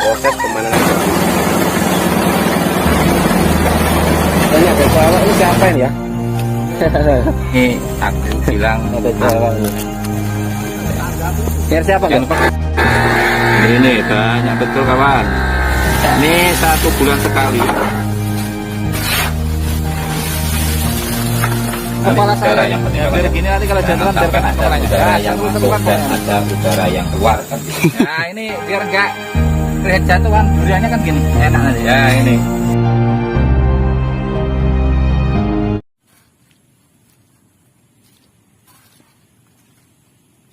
proses pemanenan jagung. Banyak ada Jawa, ini siapa ini ya? Ini aku bilang Ada Jawa ini. Biar siapa jangan kan? lupa. Ini banyak betul kawan. Ini 1 bulan sekali. Kepala saya yang penting ya, biar gini nanti kalau jatuhan biar kan ada udara yang masuk dan ada udara yang keluar kan. Nah ini biar enggak jatuhan duriannya kan gini enak nanti. Ya ini.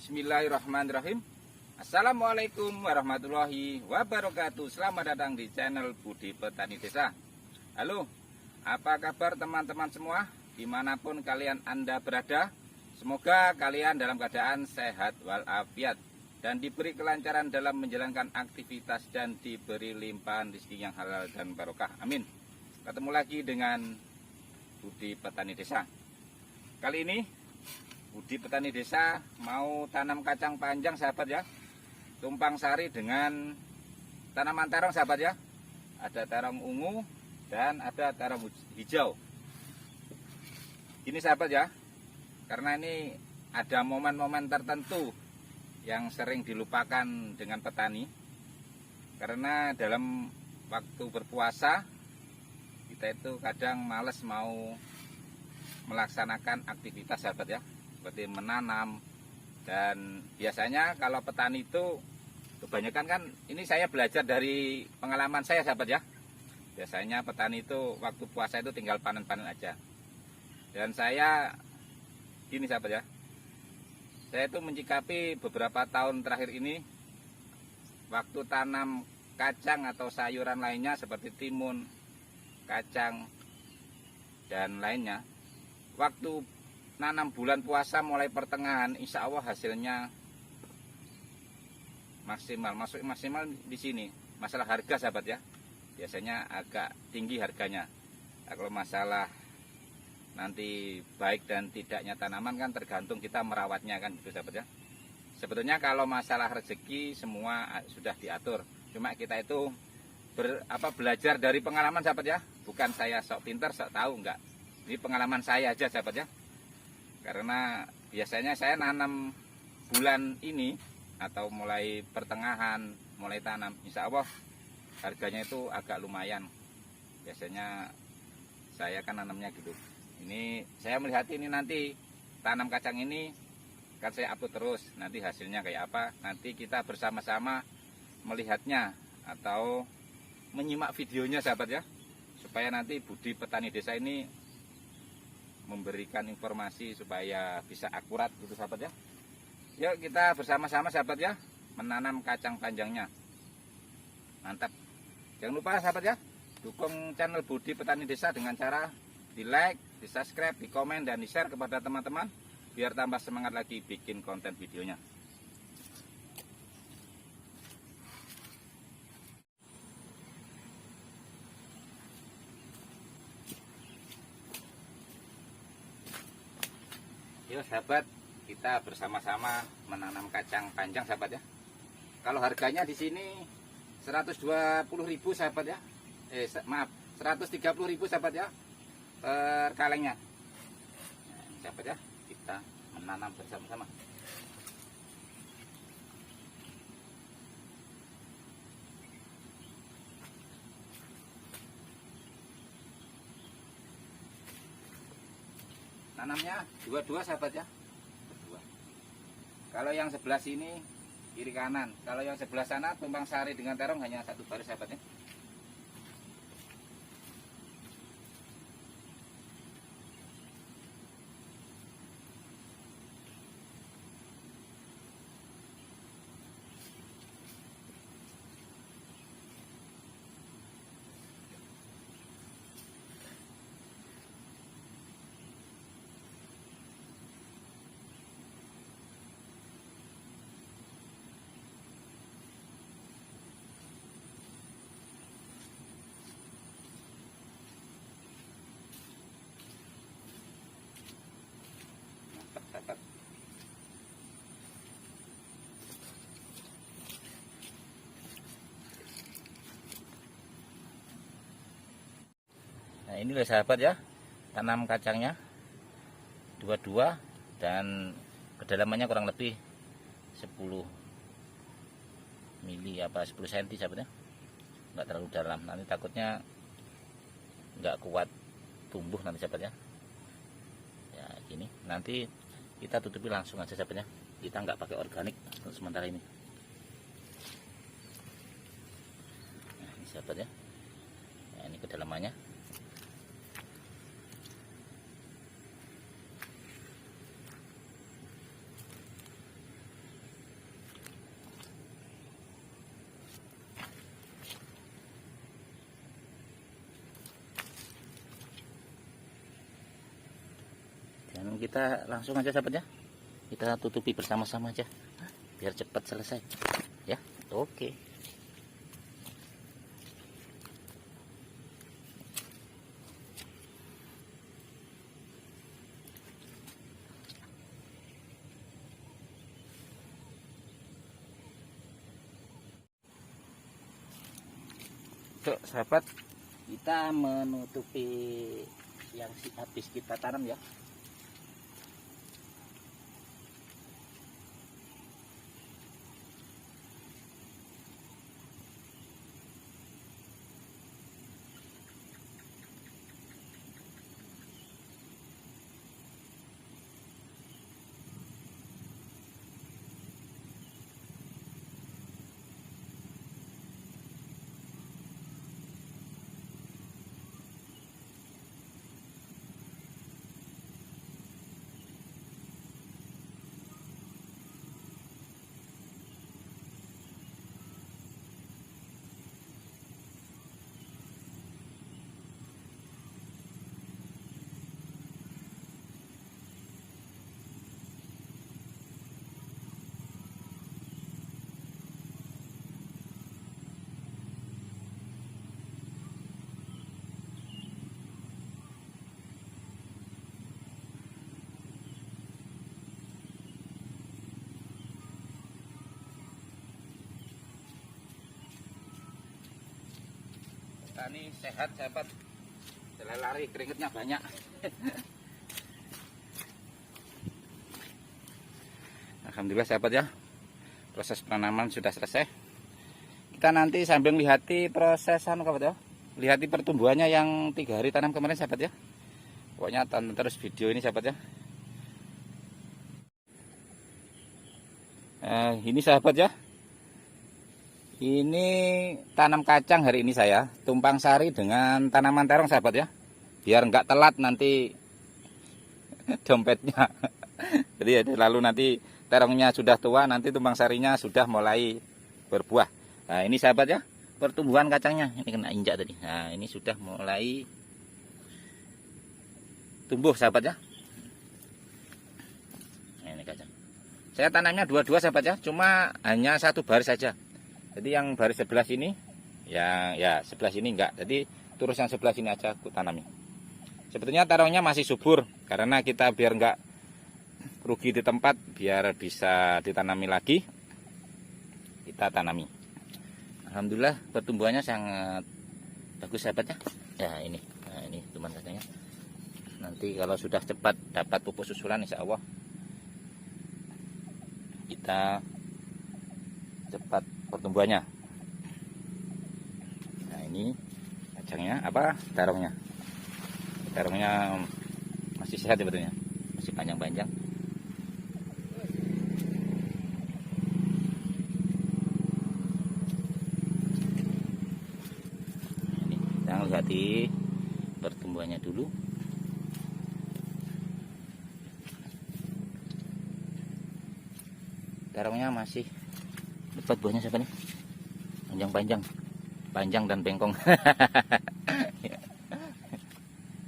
Bismillahirrahmanirrahim. Assalamualaikum warahmatullahi wabarakatuh. Selamat datang di channel Budi Petani Desa. Halo, apa kabar teman-teman semua? Dimanapun kalian Anda berada, semoga kalian dalam keadaan sehat walafiat dan diberi kelancaran dalam menjalankan aktivitas dan diberi limpahan rezeki yang halal dan barokah. Amin. Ketemu lagi dengan Budi Petani Desa. Kali ini Budi Petani Desa mau tanam kacang panjang sahabat ya, tumpang sari dengan tanaman terong sahabat ya. Ada terong ungu dan ada terong hijau. Ini sahabat ya, karena ini ada momen-momen tertentu yang sering dilupakan dengan petani. Karena dalam waktu berpuasa kita itu kadang males mau melaksanakan aktivitas sahabat ya, seperti menanam. Dan biasanya kalau petani itu kebanyakan kan, ini saya belajar dari pengalaman saya sahabat ya. Biasanya petani itu waktu puasa itu tinggal panen-panen aja. Dan saya gini sahabat ya, saya itu menyikapi beberapa tahun terakhir ini, waktu tanam kacang atau sayuran lainnya seperti timun, kacang, dan lainnya, waktu nanam bulan puasa mulai pertengahan, insya Allah hasilnya maksimal. Masuk maksimal di sini. Masalah harga sahabat ya, biasanya agak tinggi harganya. Nah, kalau masalah nanti baik dan tidaknya tanaman kan tergantung kita merawatnya kan gitu sahabat ya. Sebetulnya kalau masalah rezeki semua sudah diatur. Cuma kita itu belajar dari pengalaman sahabat ya. Bukan saya sok pinter, sok tahu, enggak. Ini pengalaman saya aja sahabat ya. Karena biasanya saya nanam bulan ini atau mulai pertengahan mulai tanam, insya Allah harganya itu agak lumayan. Biasanya saya kan nanamnya gitu. Ini saya melihat ini nanti tanam kacang ini kan saya upload terus, nanti hasilnya kayak apa nanti kita bersama-sama melihatnya atau menyimak videonya sahabat ya, supaya nanti Budi Petani Desa ini memberikan informasi supaya bisa akurat gitu sahabat ya. Yuk kita bersama-sama sahabat ya menanam kacang panjangnya. Mantap. Jangan lupa sahabat ya, dukung channel Budi Petani Desa dengan cara di like, di subscribe, di komen, dan di share kepada teman-teman biar tambah semangat lagi bikin konten videonya. Yuk sahabat, kita bersama-sama menanam kacang panjang sahabat ya. Kalau harganya di sini 120.000 sahabat ya. Maaf, 130.000 sahabat ya per kalengnya. Nah, sahabat ya, kita menanam bersama-sama. Nanamnya dua-dua sahabat ya, berdua. Kalau yang sebelah sini kiri kanan, kalau yang sebelah sana tumpang sari dengan terong hanya satu baris sahabat ya. Nah, ini loh sahabat ya, tanam kacangnya dua-dua dan kedalamannya kurang lebih 10 mili apa 10 cm sahabat ya, nggak terlalu dalam, nanti takutnya nggak kuat tumbuh nanti sahabat ya. Ya gini, nanti kita tutupi langsung aja sahabat ya, kita nggak pakai organik untuk sementara ini. Nah, ini sahabat ya, nah, ini kedalamannya. Dan kita langsung aja sahabat ya, kita tutupi bersama-sama aja biar cepat selesai ya. Oke. Tuh sahabat, kita menutupi yang habis kita tanam ya. Kita ini sehat sahabat, jalan lari keringetnya banyak. Alhamdulillah sahabat ya, proses penanaman sudah selesai. Kita nanti sambil lihati proses sahabat ya, lihati pertumbuhannya yang 3 hari tanam kemarin sahabat ya. Pokoknya tonton terus video ini sahabat ya. Ini sahabat ya, ini tanam kacang hari ini saya tumpang sari dengan tanaman terong sahabat ya, biar nggak telat nanti dompetnya. Jadi ya, lalu nanti terongnya sudah tua, nanti tumpang sarinya sudah mulai berbuah. Nah ini sahabat ya, pertumbuhan kacangnya, ini kena injak tadi. Nah ini sudah mulai tumbuh sahabat ya. Nah, ini kacang saya tanamnya dua-dua sahabat ya, cuma hanya 1 baris saja. Jadi yang baris sebelah sini, yang ya sebelah sini enggak. Jadi terus yang sebelah sini aja aku tanami. Sebetulnya terongnya masih subur, karena kita biar enggak rugi di tempat, biar bisa ditanami lagi, kita tanami. Alhamdulillah pertumbuhannya sangat bagus sahabatnya. Ya ini, nah ini teman katanya. Nanti kalau sudah cepat dapat pupuk susulan, insya Allah kita cepat pertumbuhannya. Nah ini kacangnya apa, terongnya masih sehat sebetulnya, masih panjang-panjang. Ini kita lihat di pertumbuhannya dulu. Terongnya masih lebat buahnya siapa nih, panjang dan bengkong.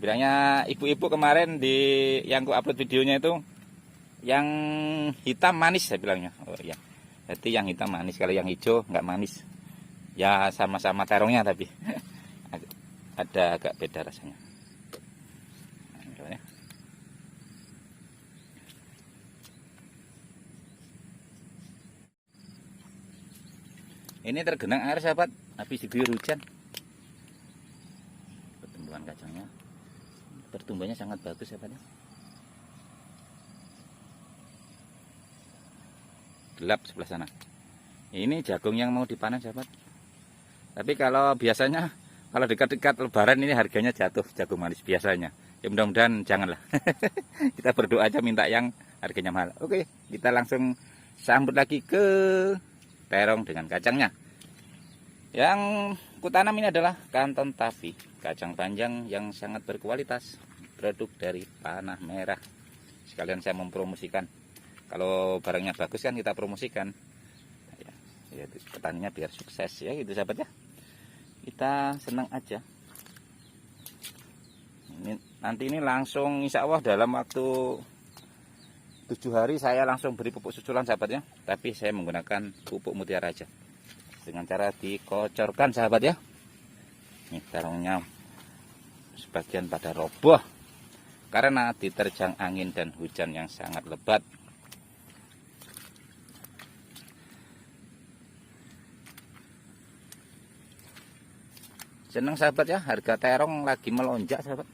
Bilangnya ibu-ibu kemarin di yang ku upload videonya itu yang hitam manis, saya bilangnya. Oh iya, jadi yang hitam manis, kalau yang hijau nggak manis. Ya sama-sama terongnya tapi ada agak beda rasanya. Ini tergenang air sahabat, habis diguyur hujan. Pertumbuhan kacangnya. Pertumbuhannya sangat bagus sahabat ya. Gelap sebelah sana. Ini jagung yang mau dipanen sahabat. Tapi kalau biasanya kalau dekat-dekat lebaran ini harganya jatuh jagung manis biasanya. Ya mudah-mudahan janganlah. Kita berdoa aja minta yang harganya mahal. Oke, kita langsung sambut lagi ke terong dengan kacangnya. Yang kutanam ini adalah kanton tafi, kacang panjang yang sangat berkualitas, produk dari Panah Merah. Sekalian saya mempromosikan. Kalau barangnya bagus kan kita promosikan. Ya, petaninya biar sukses ya gitu sahabat ya. Kita senang aja. Nanti ini langsung insya Allah dalam waktu 7 hari saya langsung beri pupuk susulan sahabat ya. Tapi saya menggunakan pupuk mutiara aja. Dengan cara dikocorkan sahabat ya. Nih terongnya sebagian pada roboh karena diterjang angin dan hujan yang sangat lebat. Senang sahabat ya, harga terong lagi melonjak sahabat.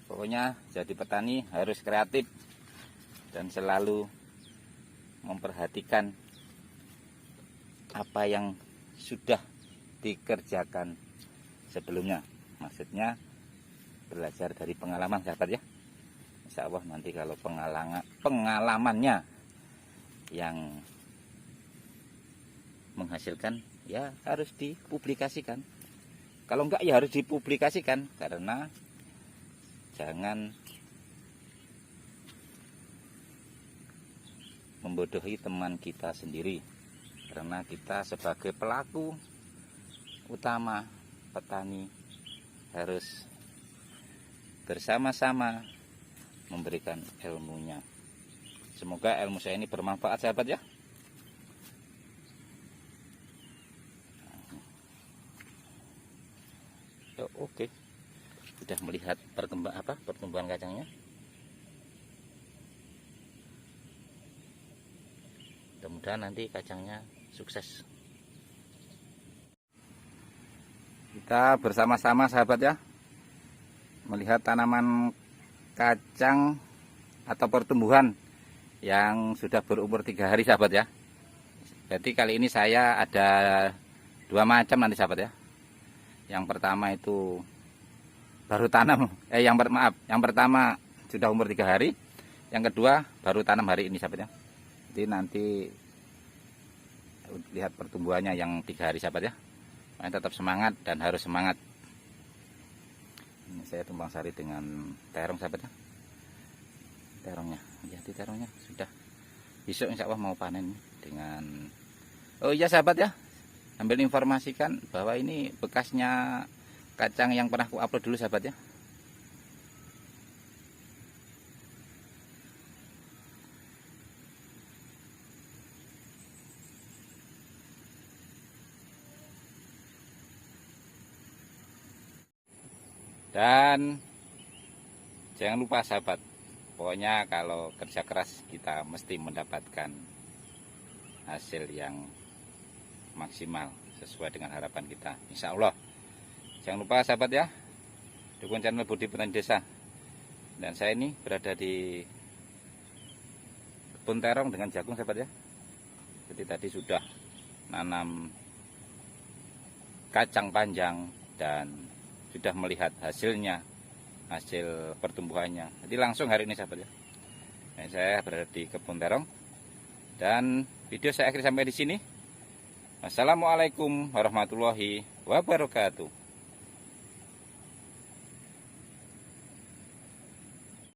Pokoknya jadi petani harus kreatif dan selalu memperhatikan apa yang sudah dikerjakan sebelumnya. Maksudnya belajar dari pengalaman sahabat ya. Insya Allah nanti kalau pengalamannya yang menghasilkan ya harus dipublikasikan. Kalau enggak ya harus dipublikasikan, karena jangan membodohi teman kita sendiri. Karena kita sebagai pelaku utama petani harus bersama-sama memberikan ilmunya. Semoga ilmu saya ini bermanfaat sahabat ya. Oke. Sudah melihat pertumbuhan kacangnya. Mudah-mudahan nanti kacangnya sukses. Kita bersama-sama sahabat ya melihat tanaman kacang atau pertumbuhan yang sudah berumur 3 hari sahabat ya. Jadi kali ini saya ada 2 macam nanti sahabat ya. Yang pertama itu baru tanam, yang pertama sudah umur 3 hari, yang kedua baru tanam hari ini sahabat ya. Jadi nanti lihat pertumbuhannya yang 3 hari sahabat ya. Tetap semangat dan harus semangat. Ini saya tumbang sari dengan terong sahabat ya. Terongnya, jadi terongnya sudah besok insya Allah mau panen dengan. Oh iya sahabat ya, ambil informasikan bahwa ini bekasnya kacang yang pernah aku upload dulu sahabat ya. Dan jangan lupa sahabat, pokoknya kalau kerja keras kita mesti mendapatkan hasil yang maksimal sesuai dengan harapan kita, insya Allah. Jangan lupa sahabat ya, dukung channel Budi Petani Desa. Dan saya ini berada di kebun terong dengan jagung sahabat ya. Jadi tadi sudah nanam kacang panjang dan sudah melihat hasilnya, hasil pertumbuhannya. Jadi langsung hari ini sahabat ya. Dan saya berada di kebun terong dan video saya akhiri sampai di sini. Wassalamualaikum warahmatullahi wabarakatuh.